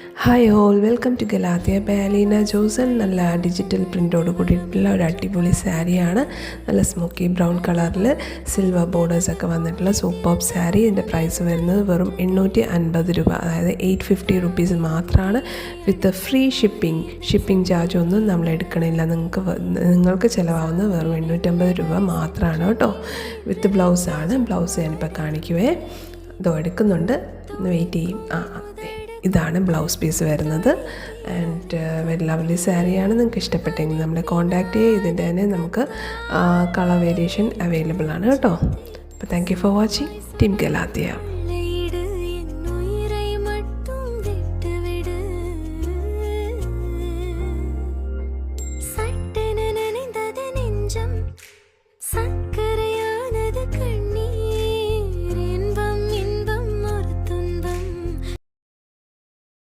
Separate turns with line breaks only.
Hi all, welcome to Galathiya by Aleena Joson. നല്ല digital പ്രിൻ്റോട് കൂടിയിട്ടുള്ള ഒരു അടിപൊളി സാരിയാണ്. നല്ല സ്മോക്കി ബ്രൗൺ കളറിൽ സിൽവർ ബോർഡേഴ്സൊക്കെ വന്നിട്ടുള്ള സൂപ്പർ സാരി. ഇതിൻ്റെ പ്രൈസ് വരുന്നത് വെറും 850 രൂപ, അതായത് 850 റുപ്പീസ് മാത്രമാണ്. വിത്ത് ഫ്രീ ഷിപ്പിംഗ് ചാർജ് ഒന്നും നമ്മൾ എടുക്കണില്ല. നിങ്ങൾക്ക് ചിലവാകുന്നത് വെറും 850 രൂപ മാത്രമാണ് കേട്ടോ. വിത്ത് ബ്ലൗസാണ്. ബ്ലൗസ് ഞാനിപ്പോൾ കാണിക്കുവേ. ഇതോ എടുക്കുന്നുണ്ട്, വെയിറ്റ് ചെയ്യും. ഇതാണ് ബ്ലൗസ് പീസ് വരുന്നത്. ആൻഡ് വെരി ലവ്ലി സാരിയാണ്. നിങ്ങൾക്ക് ഇഷ്ടപ്പെട്ടെങ്കിൽ നമ്മളെ കോൺടാക്റ്റ് ചെയ്യുക. ഇതിൻ്റെ തന്നെ നമുക്ക് കളർ വേരിയേഷൻ അവൈലബിൾ ആണ് കേട്ടോ. അപ്പോൾ thank you for watching. Team Galatia.